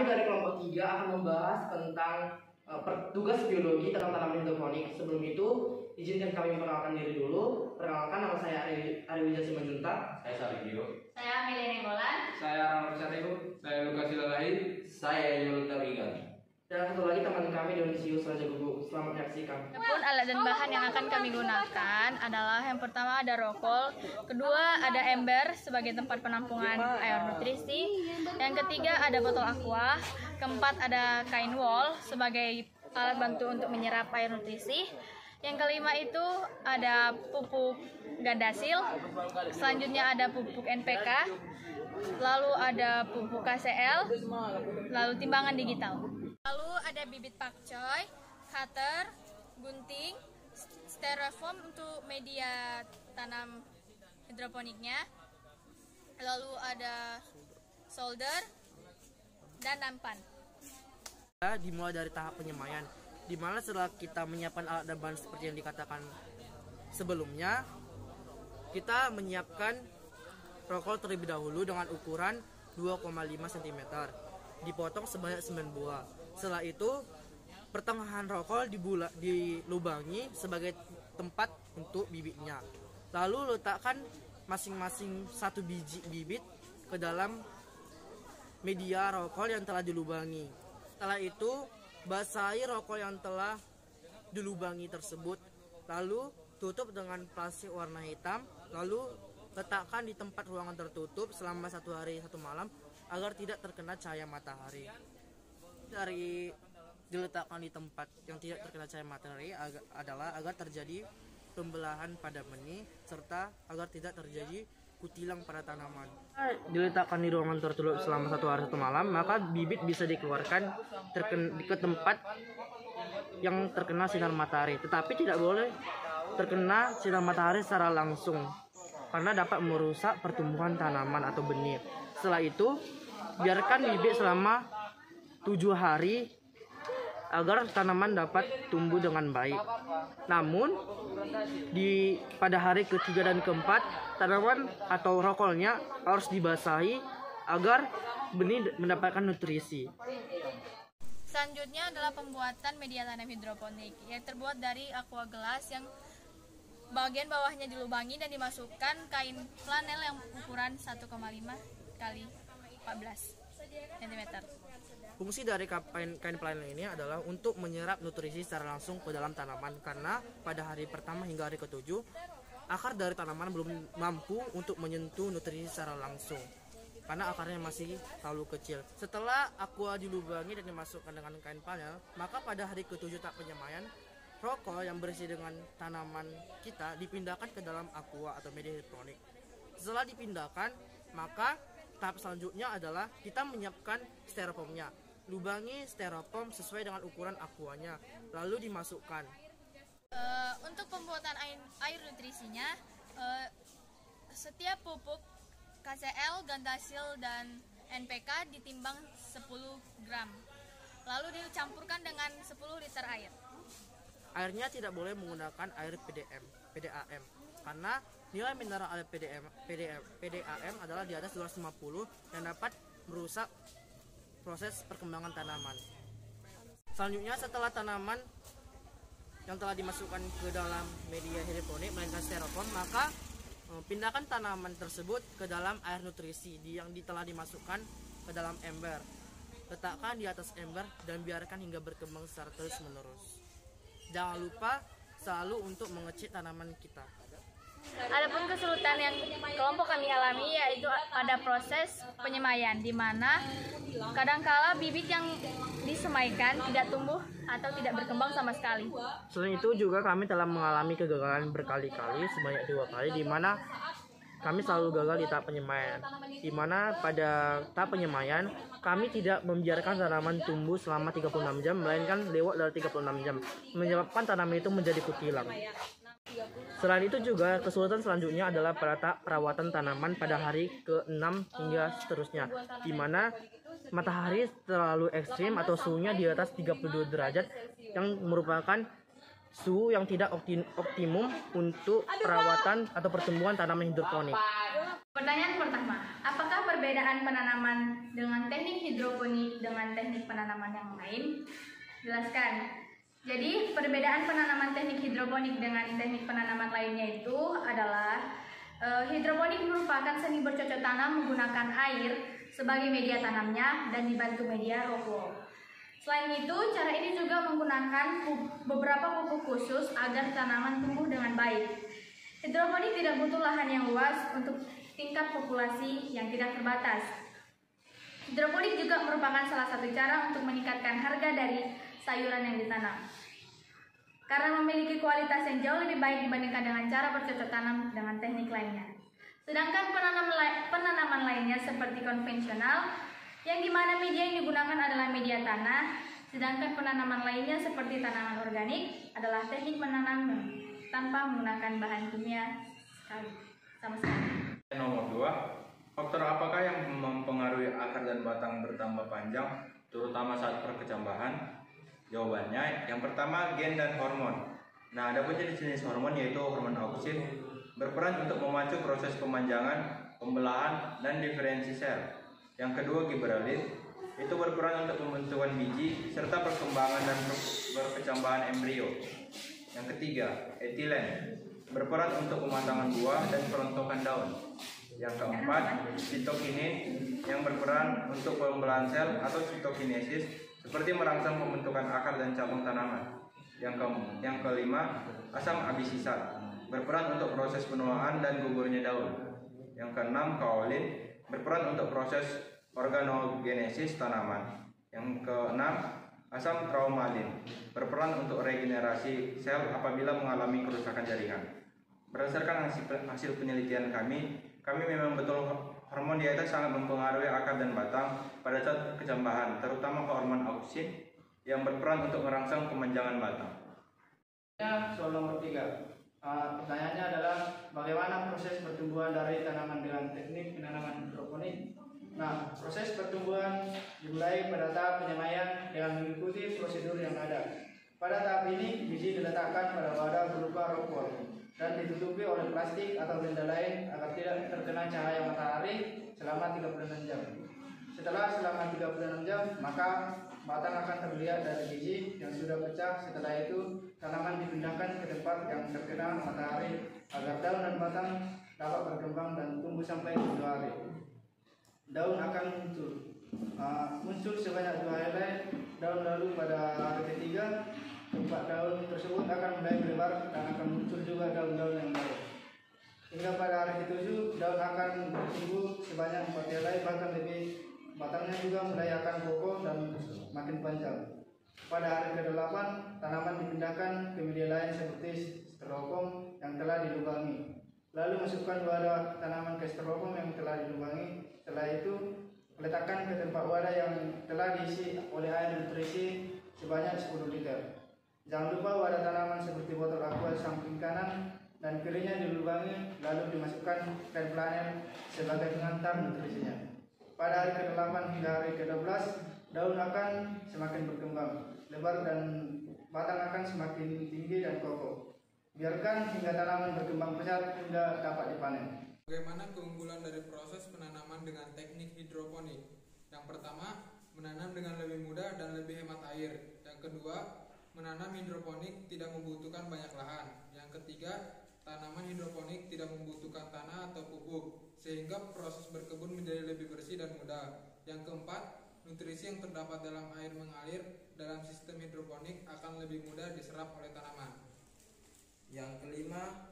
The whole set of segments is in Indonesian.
dari kelompok 3 akan membahas tentang tugas biologi tentang tanaman hidroponik. Sebelum itu, izinkan kami memperkenalkan diri dulu. Perkenalkan, nama saya Ari Wijaya Simanjuntak. Saya Sarigio. Saya Amelia Nenggolan. Saya Rahmat Syarifu. Saya Lukas Silalahi. Saya Yul Tawigan. Dan satu lagi teman kami Dionisius Raja Gugu. Selamat menyaksikan. Adapun alat dan bahan yang akan kami gunakan adalah yang pertama ada rokol, kedua ada ember sebagai tempat penampungan air nutrisi, yang ketiga ada botol aqua, keempat ada kain wol sebagai alat bantu untuk menyerap air nutrisi, yang kelima itu ada pupuk gandasil, selanjutnya ada pupuk NPK, lalu ada pupuk KCL, lalu timbangan digital. Lalu ada bibit pakcoy, cutter, gunting, styrofoam untuk media tanam hidroponiknya, lalu ada solder, dan nampan. Dimulai dari tahap penyemaian, di mana setelah kita menyiapkan alat dan bahan seperti yang dikatakan sebelumnya, kita menyiapkan rokol terlebih dahulu dengan ukuran 2,5 cm, dipotong sebanyak 9 buah. Setelah itu, pertengahan rokol dilubangi sebagai tempat untuk bibitnya. Lalu letakkan masing-masing satu biji bibit ke dalam media rokol yang telah dilubangi. Setelah itu, basahi rokol yang telah dilubangi tersebut. Lalu tutup dengan plastik warna hitam. Lalu letakkan di tempat ruangan tertutup selama 1 hari 1 malam agar tidak terkena cahaya matahari. Dari diletakkan di tempat yang tidak terkena cahaya matahari adalah agar terjadi pembelahan pada benih serta agar tidak terjadi kutilang pada tanaman. Diletakkan di ruangan tertutup selama 1 hari 1 malam, maka bibit bisa dikeluarkan ke tempat yang terkena sinar matahari, tetapi tidak boleh terkena sinar matahari secara langsung karena dapat merusak pertumbuhan tanaman atau benih. Setelah itu, biarkan bibit selama 7 hari agar tanaman dapat tumbuh dengan baik. Namun pada hari ketiga dan keempat, tanaman atau rokolnya harus dibasahi agar benih mendapatkan nutrisi. Selanjutnya adalah pembuatan media tanam hidroponik yang terbuat dari aqua gelas yang bagian bawahnya dilubangi dan dimasukkan kain flanel yang ukuran 1,5 kali 14 cm. Fungsi dari kain flanel ini adalah untuk menyerap nutrisi secara langsung ke dalam tanaman, karena pada hari pertama hingga hari ke-7 akar dari tanaman belum mampu untuk menyentuh nutrisi secara langsung karena akarnya masih terlalu kecil. Setelah aqua dilubangi dan dimasukkan dengan kain flanel, maka pada hari ke-7 tahap penyemaian, rokol yang berisi dengan tanaman kita dipindahkan ke dalam aqua atau media hidroponik. Setelah dipindahkan, maka tahap selanjutnya adalah kita menyiapkan styrofoamnya. Lubangi styrofoam sesuai dengan ukuran aquanya, lalu dimasukkan. Untuk pembuatan air nutrisinya, setiap pupuk KCL, gandasil, dan NPK ditimbang 10 gram, lalu dicampurkan dengan 10 liter air. Airnya tidak boleh menggunakan air PDAM karena nilai mineral air PDAM adalah di atas 250 dan dapat merusak proses perkembangan tanaman. Selanjutnya, setelah tanaman yang telah dimasukkan ke dalam media hidroponik melainkan styrofoam, maka pindahkan tanaman tersebut ke dalam air nutrisi yang telah dimasukkan ke dalam ember. Letakkan di atas ember dan biarkan hingga berkembang secara terus-menerus. Jangan lupa selalu untuk mengecek tanaman kita. Adapun kesulitan yang kelompok kami alami yaitu pada proses penyemaian, di mana kadangkala bibit yang disemaikan tidak tumbuh atau tidak berkembang sama sekali. Selain itu juga kami telah mengalami kegagalan berkali-kali, sebanyak 2 kali, di mana kami selalu gagal di tahap penyemaian. Di mana pada tahap penyemaian kami tidak membiarkan tanaman tumbuh selama 36 jam, melainkan lewat dari 36 jam, menyebabkan tanaman itu menjadi kutilang. Selain itu juga kesulitan selanjutnya adalah pada tahap perawatan tanaman pada hari ke-6 hingga seterusnya, di mana matahari terlalu ekstrim atau suhunya di atas 32 derajat yang merupakan suhu yang tidak optimum untuk perawatan atau pertumbuhan tanaman hidroponik. Pertanyaan pertama, apakah perbedaan penanaman dengan teknik hidroponik dengan teknik penanaman yang lain? Jelaskan. Jadi, perbedaan penanaman teknik hidroponik dengan teknik penanaman lainnya itu adalah hidroponik merupakan seni bercocok tanam menggunakan air sebagai media tanamnya dan dibantu media rock wool. Selain itu, cara ini juga menggunakan beberapa pupuk khusus agar tanaman tumbuh dengan baik. Hidroponik tidak butuh lahan yang luas untuk tingkat populasi yang tidak terbatas. Hidroponik juga merupakan salah satu cara untuk meningkatkan harga dari sayuran yang ditanam. Karena memiliki kualitas yang jauh lebih baik dibandingkan dengan cara bercocok tanam dengan teknik lainnya. Sedangkan penanaman lainnya seperti konvensional, yang dimana media yang digunakan adalah media tanah, sedangkan penanaman lainnya seperti tanaman organik adalah teknik menanam tanpa menggunakan bahan kimia sama sekali. Nomor 2, faktor apakah yang mempengaruhi akar dan batang bertambah panjang, terutama saat perkecambahan? Jawabannya, yang pertama gen dan hormon. Nah, ada pun jenis hormon yaitu hormon auksin berperan untuk memacu proses pemanjangan, pembelahan, dan diferensi sel. Yang kedua, gibberellin itu berperan untuk pembentukan biji serta perkembangan dan berkecambahan embrio. Yang ketiga, etilen berperan untuk pematangan buah dan perontokan daun. Yang keempat, sitokinin yang berperan untuk pembelahan sel atau sitokinesis seperti merangsang pembentukan akar dan cabang tanaman. Yang kelima, asam absisat berperan untuk proses penuaan dan gugurnya daun. Yang keenam, kaolin berperan untuk proses organogenesis tanaman. Yang keenam, asam traumalin berperan untuk regenerasi sel apabila mengalami kerusakan jaringan. Berdasarkan hasil penelitian kami memang betul hormon di atas sangat mempengaruhi akar dan batang pada saat kecambahan, terutama hormon auksin yang berperan untuk merangsang pemanjangan batang. Soal nomor 3. Pertanyaannya adalah bagaimana proses pertumbuhan dari tanaman dengan teknik penanaman hidroponik? Nah, proses pertumbuhan dimulai pada tahap penyemaian dengan mengikuti prosedur yang ada. Pada tahap ini, biji diletakkan pada wadah berupa rock wool dan ditutupi oleh plastik atau benda lain agar tidak terkena cahaya matahari selama 36 jam. Selama 36 jam, maka batang akan terlihat dari biji yang sudah pecah. Setelah itu, tanaman dipindahkan ke tempat yang terkena matahari agar daun dan batang dapat berkembang dan tumbuh sampai 7 hari. Daun akan muncul sebanyak 2 helai daun, lalu pada hari ketiga tempat daun tersebut akan mulai melebar dan akan muncul juga daun-daun yang baru. Hingga pada hari ke-7 daun akan bertumbuh sebanyak 4 helai, bahkan lebih. Batangnya juga mulai akan kokoh dan makin panjang. Pada hari ke-8 tanaman dipindahkan ke media lain seperti styrofoam yang telah dilubangi. Lalu masukkan wadah tanaman ke styrofoam yang telah dilubangi. Setelah itu letakkan ke tempat wadah yang telah diisi oleh air nutrisi sebanyak 10 liter. Jangan lupa wadah tanaman seperti botol aqua samping kanan dan kirinya dilubangi, lalu dimasukkan kain flanel sebagai pengantar nutrisinya. Pada hari ke-8 hingga hari ke-12, daun akan semakin berkembang, lebar dan batang akan semakin tinggi dan kokoh. Biarkan hingga tanaman berkembang pesat hingga dapat dipanen. Bagaimana keunggulan dari proses penanaman dengan teknik hidroponik? Yang pertama, menanam dengan lebih mudah dan lebih hemat air. Yang kedua, menanam hidroponik tidak membutuhkan banyak lahan. Yang ketiga, tanaman hidroponik tidak membutuhkan tanah atau pupuk, sehingga proses berkebun menjadi lebih bersih dan mudah. Yang keempat, nutrisi yang terdapat dalam air mengalir dalam sistem hidroponik akan lebih mudah diserap oleh tanaman. Yang kelima,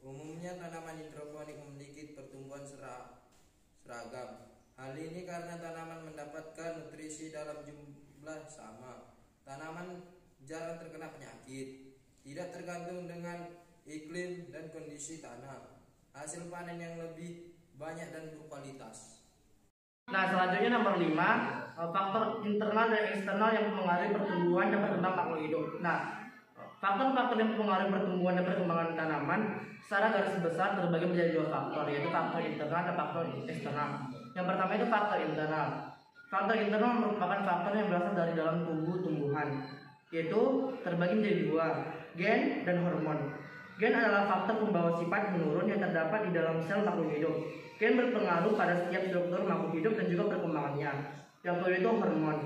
umumnya tanaman hidroponik memiliki pertumbuhan seragam. Hal ini karena tanaman mendapatkan nutrisi dalam jumlah sama. Tanaman jarang terkena penyakit, tidak tergantung dengan iklim dan kondisi tanah. Hasil panen yang lebih banyak dan berkualitas. Nah, selanjutnya nomor 5, faktor internal dan eksternal yang mempengaruhi pertumbuhan dan perkembangan makhluk hidup. Nah, faktor-faktor yang mempengaruhi pertumbuhan dan perkembangan tanaman secara garis besar terbagi menjadi 2 faktor, yaitu faktor internal dan faktor eksternal. Yang pertama itu faktor internal. Faktor internal merupakan faktor yang berasal dari dalam tubuh tumbuhan, yaitu terbagi menjadi 2, gen dan hormon. Gen adalah faktor pembawa sifat menurun yang terdapat di dalam sel makhluk hidup. Gen berpengaruh pada setiap struktur makhluk hidup dan juga perkembangannya. Yang kedua itu hormon.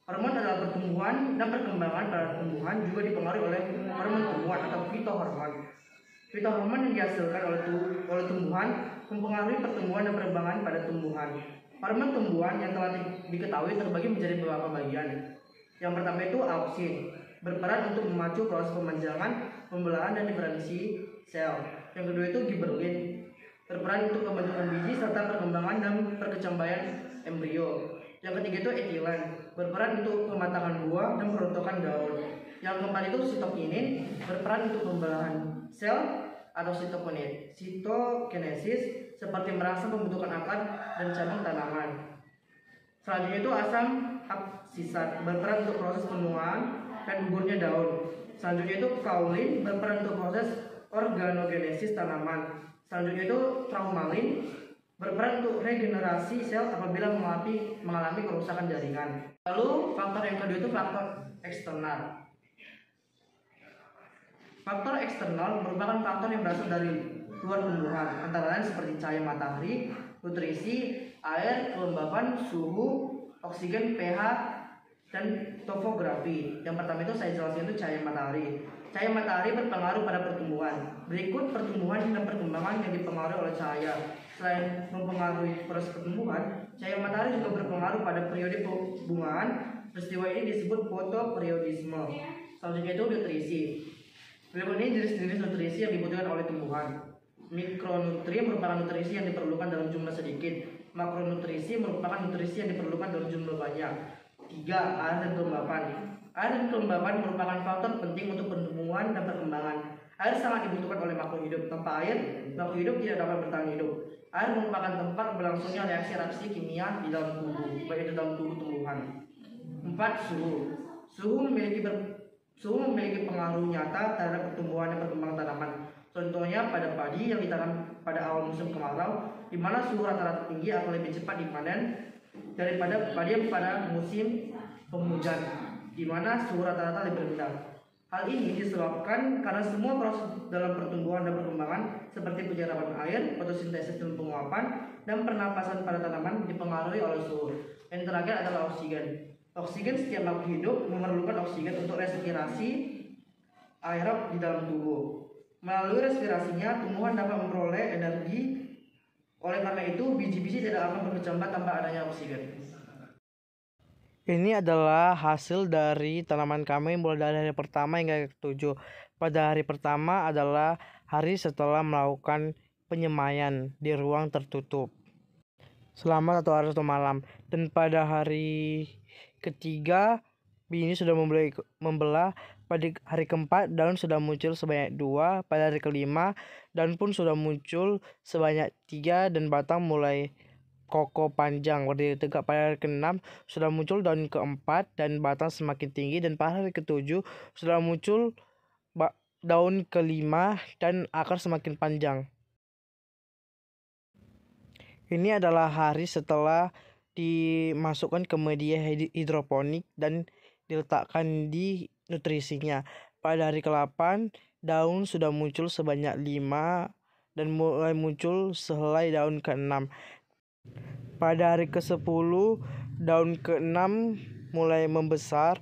Hormon adalah pertumbuhan dan perkembangan pada tumbuhan juga dipengaruhi oleh hormon tumbuhan atau fitohormon. Fitohormon yang dihasilkan oleh tumbuhan mempengaruhi pertumbuhan dan perkembangan pada tumbuhan. Hormon tumbuhan yang telah diketahui terbagi menjadi beberapa bagian. Yang pertama itu auksin, berperan untuk memacu proses pemanjangan, pembelahan dan diferensiasi sel. Yang kedua itu giberlin, berperan untuk pembentukan biji serta perkembangan dan perkecambaian embrio. Yang ketiga itu etilen, berperan untuk pematangan buah dan perontokan daun. Yang keempat itu sitokinin, berperan untuk pembelahan sel atau sitokinesis seperti merangsang pembentukan akar dan cabang tanaman. Selanjutnya itu asam absisat, berperan untuk proses penuaan dan gugurnya daun. Selanjutnya itu kaolin, berperan untuk proses organogenesis tanaman. Selanjutnya itu traumalin, berperan untuk regenerasi sel apabila mengalami kerusakan jaringan. Lalu faktor yang kedua itu faktor eksternal. Faktor eksternal merupakan faktor yang berasal dari luar tumbuhan, antara lain seperti cahaya matahari, nutrisi, air, kelembapan, suhu, oksigen, pH, dan topografi. Yang pertama itu saya jelaskan itu cahaya matahari. Cahaya matahari berpengaruh pada pertumbuhan. Berikut pertumbuhan dan perkembangan yang dipengaruhi oleh cahaya. Selain mempengaruhi proses pertumbuhan, cahaya matahari juga berpengaruh pada periode pembungaan. Peristiwa ini disebut fotoperiodisme. Selanjutnya itu nutrisi. Berikut ini jenis-jenis nutrisi yang dibutuhkan oleh tumbuhan. Mikronutrien merupakan nutrisi yang diperlukan dalam jumlah sedikit. Makronutrisi merupakan nutrisi yang diperlukan dalam jumlah banyak. 3. Air dan kelembapan. Air dan kelembapan merupakan faktor penting untuk pertumbuhan dan perkembangan. Air sangat dibutuhkan oleh makhluk hidup. Tanpa air, makhluk hidup tidak dapat bertahan hidup. Air merupakan tempat berlangsungnya reaksi-reaksi kimia di dalam tubuh, baik di dalam tubuh tumbuhan. 4. Suhu. Suhu memiliki pengaruh nyata terhadap pertumbuhan dan perkembangan tanaman. Contohnya pada padi yang ditanam pada awal musim kemarau, di mana suhu rata-rata tinggi akan lebih cepat dipanen daripada padi yang pada musim penghujan, di mana suhu rata-rata lebih rendah. Hal ini disebabkan karena semua proses dalam pertumbuhan dan perkembangan seperti penyerapan air, fotosintesis dan penguapan, dan pernapasan pada tanaman dipengaruhi oleh suhu. Yang terakhir adalah oksigen. Oksigen setiap makhluk hidup memerlukan oksigen untuk respirasi aerob di dalam tubuh. Melalui respirasinya, tumbuhan dapat memperoleh energi. Oleh karena itu, biji-biji tidak akan berkecambah tanpa adanya oksigen. Ini adalah hasil dari tanaman kami mulai dari hari pertama hingga ke-7. Pada hari pertama adalah hari setelah melakukan penyemaian di ruang tertutup selama 1 hari 1 malam. Dan pada hari ketiga biji ini sudah mulai membelah. Pada hari keempat daun sudah muncul sebanyak 2. Pada hari kelima daun pun sudah muncul sebanyak 3 dan batang mulai kokoh panjang berdiri tegak. Pada hari ke-6 sudah muncul daun keempat dan batang semakin tinggi. Dan pada hari ke-7 sudah muncul daun ke-5 dan akar semakin panjang. Ini adalah hari setelah dimasukkan ke media hidroponik dan diletakkan di nutrisinya. Pada hari ke-8 daun sudah muncul sebanyak 5 dan mulai muncul sehelai daun ke-6. Pada hari ke-10 daun ke-6 mulai membesar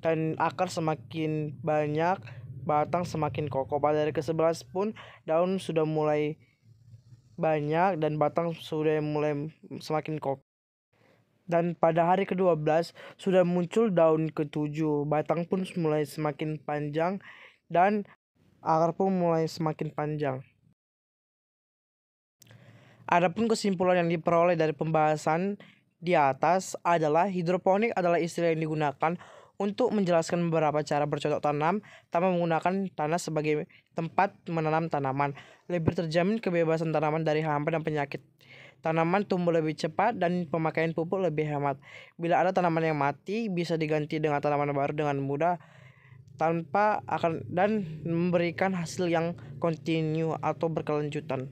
dan akar semakin banyak, batang semakin kokoh. Pada hari ke-11 pun daun sudah mulai banyak dan batang sudah mulai semakin kokoh. Dan pada hari ke-12 sudah muncul daun ke-7, batang pun mulai semakin panjang dan akar pun mulai semakin panjang. Adapun kesimpulan yang diperoleh dari pembahasan di atas adalah hidroponik adalah istilah yang digunakan untuk menjelaskan beberapa cara bercocok tanam tanpa menggunakan tanah sebagai tempat menanam tanaman. Lebih terjamin kebebasan tanaman dari hama dan penyakit. Tanaman tumbuh lebih cepat dan pemakaian pupuk lebih hemat. Bila ada tanaman yang mati, bisa diganti dengan tanaman baru dengan mudah tanpa akan dan memberikan hasil yang kontinu atau berkelanjutan.